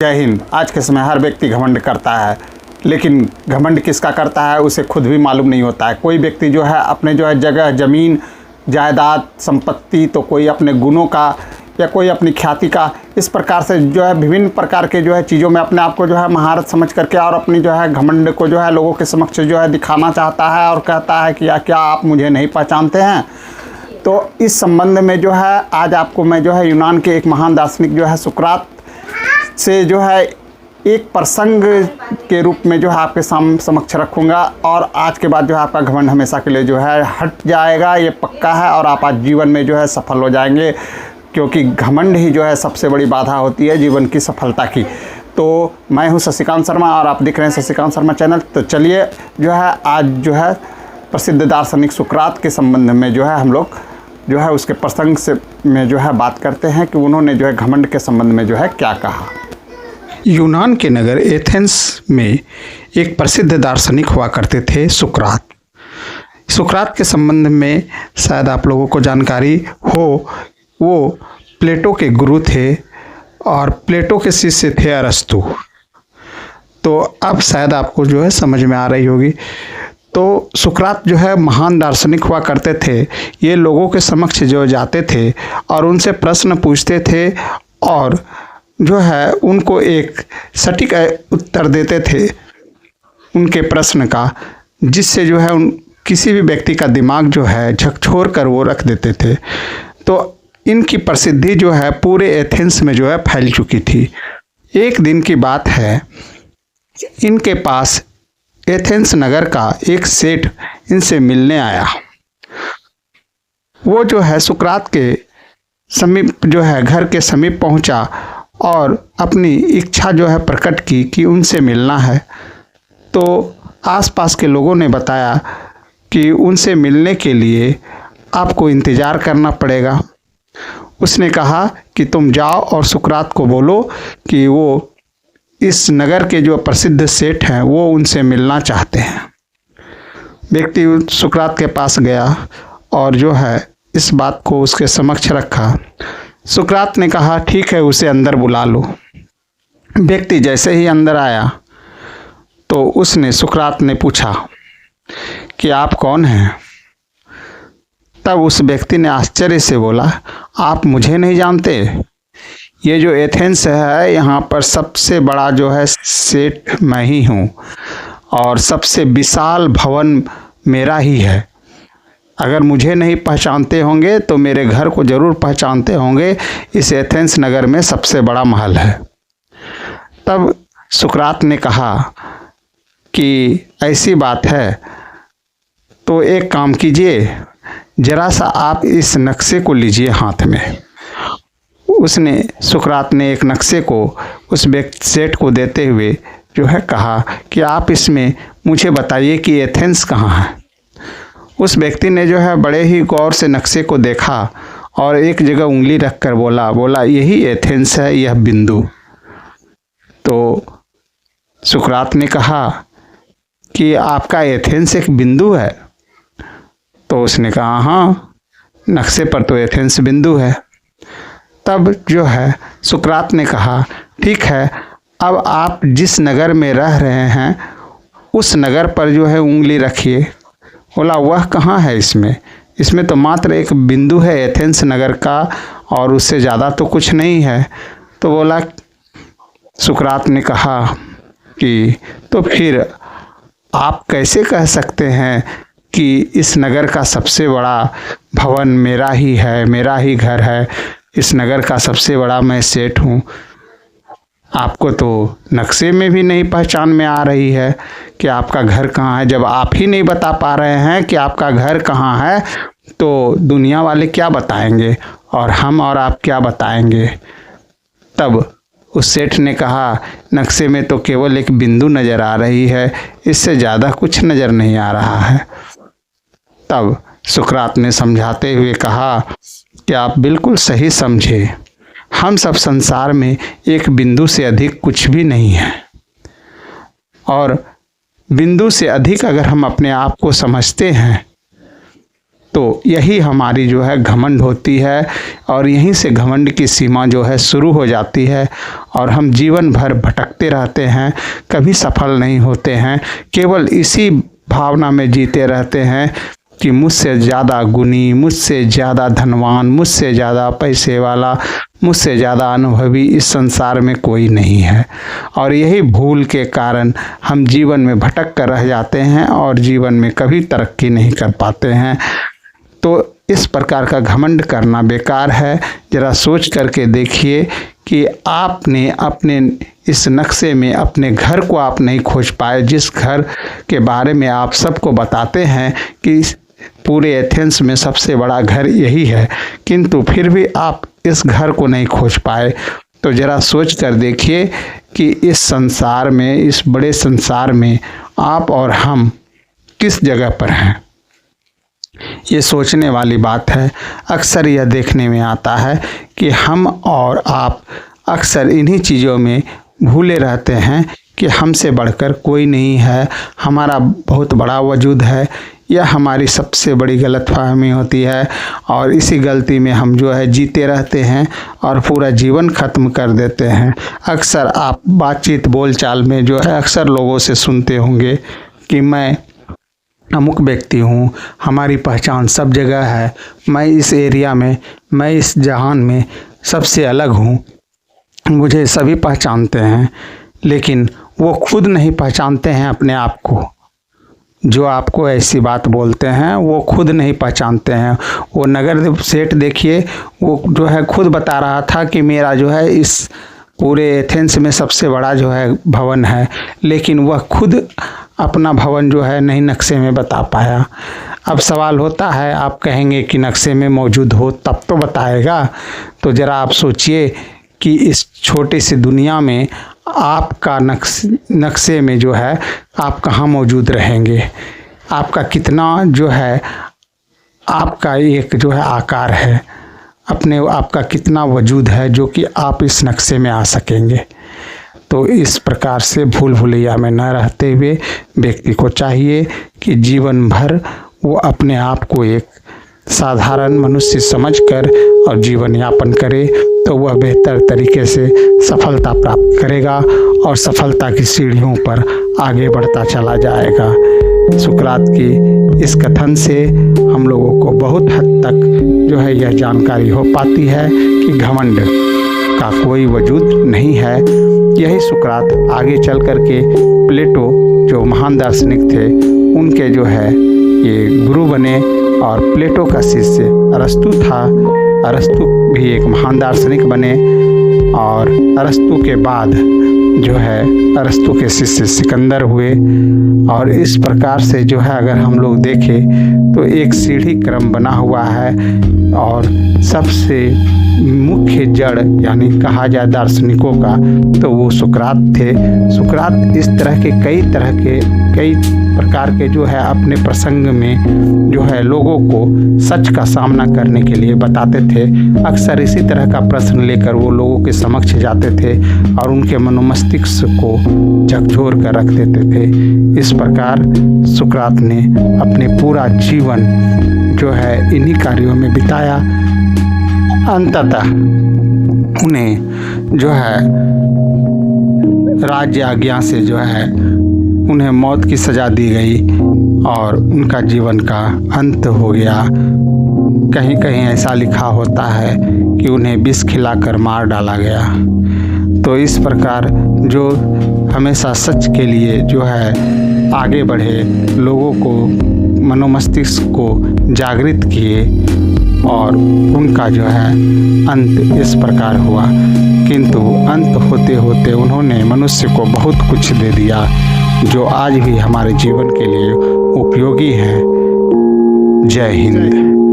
जय हिंद। आज के समय हर व्यक्ति घमंड करता है, लेकिन घमंड किसका करता है उसे खुद भी मालूम नहीं होता है। कोई व्यक्ति जो है अपने जो है जगह ज़मीन जायदाद संपत्ति, तो कोई अपने गुणों का या कोई अपनी ख्याति का, इस प्रकार से जो है विभिन्न प्रकार के जो है चीज़ों में अपने आप को जो है महारत समझ करके और अपनी जो है घमंड को जो है लोगों के समक्ष जो है दिखाना चाहता है और कहता है कि क्या आप मुझे नहीं पहचानते हैं। तो इस संबंध में जो है आज आपको मैं जो है यूनान के एक महान दार्शनिक जो है सुकरात से जो है एक प्रसंग के रूप में जो है आपके समक्ष रखूँगा, और आज के बाद जो है आपका घमंड हमेशा के लिए जो है हट जाएगा, ये पक्का है। और आप आज जीवन में जो है सफल हो जाएंगे, क्योंकि घमंड ही जो है सबसे बड़ी बाधा होती है जीवन की सफलता की। तो मैं हूं शशिकांत शर्मा और आप देख रहे हैं शशिकांत शर्मा चैनल। तो चलिए जो है आज जो है प्रसिद्ध दार्शनिक सुकरात के संबंध में जो है हम लोग जो है उसके प्रसंग से में जो है बात करते हैं कि उन्होंने जो है घमंड के संबंध में जो है क्या कहा। यूनान के नगर एथेंस में एक प्रसिद्ध दार्शनिक हुआ करते थे सुकरात। सुकरात के संबंध में शायद आप लोगों को जानकारी हो, वो प्लेटो के गुरु थे और प्लेटो के शिष्य थे अरस्तु। तो अब शायद आपको जो है समझ में आ रही होगी। तो सुकरात जो है महान दार्शनिक हुआ करते थे। ये लोगों के समक्ष जो जाते थे और उनसे प्रश्न पूछते थे और जो है उनको एक सटीक उत्तर देते थे उनके प्रश्न का, जिससे जो है उन किसी भी व्यक्ति का दिमाग जो है झकझोर कर वो रख देते थे। तो इनकी प्रसिद्धि जो है पूरे एथेंस में जो है फैल चुकी थी। एक दिन की बात है, इनके पास एथेंस नगर का एक सेठ इनसे मिलने आया। वो जो है सुकरात के समीप जो है घर के समीप पहुंचा और अपनी इच्छा जो है प्रकट की कि उनसे मिलना है। तो आसपास के लोगों ने बताया कि उनसे मिलने के लिए आपको इंतज़ार करना पड़ेगा। उसने कहा कि तुम जाओ और सुकरात को बोलो कि वो इस नगर के जो प्रसिद्ध सेठ हैं वो उनसे मिलना चाहते हैं। व्यक्ति सुकरात के पास गया और जो है इस बात को उसके समक्ष रखा। सुकरात ने कहा ठीक है, उसे अंदर बुला लो। व्यक्ति जैसे ही अंदर आया तो उसने सुकरात ने पूछा कि आप कौन हैं। तब उस व्यक्ति ने आश्चर्य से बोला, आप मुझे नहीं जानते? ये जो एथेंस है यहाँ पर सबसे बड़ा जो है सेठ मैं ही हूँ और सबसे विशाल भवन मेरा ही है। अगर मुझे नहीं पहचानते होंगे तो मेरे घर को ज़रूर पहचानते होंगे। इस एथेंस नगर में सबसे बड़ा महल है। तब सुकरात ने कहा कि ऐसी बात है तो एक काम कीजिए, जरा सा आप इस नक्शे को लीजिए हाथ में। उसने सुकरात ने एक नक्शे को उस व्यक्ति सेठ को देते हुए जो है कहा कि आप इसमें मुझे बताइए कि एथेंस कहाँ है। उस व्यक्ति ने जो है बड़े ही गौर से नक्शे को देखा और एक जगह उंगली रखकर बोला यही एथेंस है, यह बिंदु। तो सुकरात ने कहा कि आपका एथेंस एक बिंदु है? तो उसने कहा हाँ, नक्शे पर तो एथेंस बिंदु है। तब जो है सुकरात ने कहा ठीक है, अब आप जिस नगर में रह रहे हैं उस नगर पर जो है उंगली रखिए। बोला वह कहाँ है? इसमें तो मात्र एक बिंदु है एथेंस नगर का और उससे ज़्यादा तो कुछ नहीं है। तो बोला, सुकरात ने कहा कि तो फिर आप कैसे कह सकते हैं कि इस नगर का सबसे बड़ा भवन मेरा ही है, मेरा ही घर है, इस नगर का सबसे बड़ा मैं सेठ हूँ। आपको तो नक्शे में भी नहीं पहचान में आ रही है कि आपका घर कहाँ है। जब आप ही नहीं बता पा रहे हैं कि आपका घर कहाँ है तो दुनिया वाले क्या बताएंगे और हम और आप क्या बताएंगे। तब उस सेठ ने कहा नक्शे में तो केवल एक बिंदु नज़र आ रही है, इससे ज़्यादा कुछ नज़र नहीं आ रहा है। तब सुकरात ने समझाते हुए कहा कि आप बिल्कुल सही समझे, हम सब संसार में एक बिंदु से अधिक कुछ भी नहीं है और बिंदु से अधिक अगर हम अपने आप को समझते हैं तो यही हमारी जो है घमंड होती है और यहीं से घमंड की सीमा जो है शुरू हो जाती है और हम जीवन भर भटकते रहते हैं, कभी सफल नहीं होते हैं, केवल इसी भावना में जीते रहते हैं कि मुझसे ज़्यादा गुणी, मुझसे ज़्यादा धनवान, मुझसे ज़्यादा पैसे वाला, मुझसे ज़्यादा अनुभवी इस संसार में कोई नहीं है। और यही भूल के कारण हम जीवन में भटक कर रह जाते हैं और जीवन में कभी तरक्की नहीं कर पाते हैं। तो इस प्रकार का घमंड करना बेकार है। ज़रा सोच करके देखिए कि आपने अपने इस नक्शे में अपने घर को आप नहीं खोज पाए, जिस घर के बारे में आप सबको बताते हैं कि पूरे एथेंस में सबसे बड़ा घर यही है, किंतु फिर भी आप इस घर को नहीं खोज पाए। तो ज़रा सोच कर देखिए कि इस संसार में, इस बड़े संसार में आप और हम किस जगह पर हैं। ये सोचने वाली बात है। अक्सर यह देखने में आता है कि हम और आप अक्सर इन्हीं चीज़ों में भूले रहते हैं कि हमसे बढ़कर कोई नहीं है, हमारा बहुत बड़ा वजूद है। यह हमारी सबसे बड़ी गलतफहमी होती है और इसी गलती में हम जो है जीते रहते हैं और पूरा जीवन ख़त्म कर देते हैं। अक्सर आप बातचीत बोलचाल में जो है अक्सर लोगों से सुनते होंगे कि मैं अमुक व्यक्ति हूँ, हमारी पहचान सब जगह है, मैं इस एरिया में, मैं इस जहान में सबसे अलग हूँ, मुझे सभी पहचानते हैं। लेकिन वो खुद नहीं पहचानते हैं अपने आप को। जो आपको ऐसी बात बोलते हैं वो खुद नहीं पहचानते हैं। वो नगर सेठ देखिए, वो जो है खुद बता रहा था कि मेरा जो है इस पूरे एथेंस में सबसे बड़ा जो है भवन है, लेकिन वह खुद अपना भवन जो है नहीं नक्शे में बता पाया। अब सवाल होता है, आप कहेंगे कि नक्शे में मौजूद हो तब तो बताएगा। तो ज़रा आप सोचिए कि इस छोटी सी दुनिया में आपका नक्शे में जो है आप कहाँ मौजूद रहेंगे, आपका कितना जो है आपका एक जो है आकार है, अपने आपका कितना वजूद है जो कि आप इस नक्शे में आ सकेंगे। तो इस प्रकार से भूल भुलैया में न रहते हुए व्यक्ति को चाहिए कि जीवन भर वो अपने आप को एक साधारण मनुष्य समझकर और जीवन यापन करे, तो वह बेहतर तरीके से सफलता प्राप्त करेगा और सफलता की सीढ़ियों पर आगे बढ़ता चला जाएगा। सुकरात की इस कथन से हम लोगों को बहुत हद तक जो है यह जानकारी हो पाती है कि घमंड का कोई वजूद नहीं है। यही सुकरात आगे चल कर के प्लेटो जो महान दार्शनिक थे उनके जो है ये गुरु बने और प्लेटो का शिष्य अरस्तु था। अरस्तु भी एक महान दार्शनिक बने और अरस्तु के बाद जो है अरस्तु के शिष्य सिकंदर हुए। और इस प्रकार से जो है अगर हम लोग देखें तो एक सीढ़ी क्रम बना हुआ है और सबसे मुख्य जड़ यानी कहा जाए दार्शनिकों का तो वो सुकरात थे। सुकरात इस तरह के कई प्रकार के जो है अपने प्रसंग में जो है लोगों को सच का सामना करने के लिए बताते थे। अक्सर इसी तरह का प्रश्न लेकर वो लोगों के समक्ष जाते थे और उनके मनोमस्तिष्क को झकझोर कर रख देते थे। इस प्रकार सुकरात ने अपने पूरा जीवन जो है इन्हीं कार्यों में बिताया। अंततः उन्हें जो है राज्य आज्ञा से जो है उन्हें मौत की सज़ा दी गई और उनका जीवन का अंत हो गया। कहीं कहीं ऐसा लिखा होता है कि उन्हें विष खिलाकर मार डाला गया। तो इस प्रकार जो हमेशा सच के लिए जो है आगे बढ़े, लोगों को मनोमस्तिष्क को जागृत किए और उनका जो है अंत इस प्रकार हुआ। किंतु अंत होते होते उन्होंने मनुष्य को बहुत कुछ दे दिया जो आज भी हमारे जीवन के लिए उपयोगी है। जय हिंद।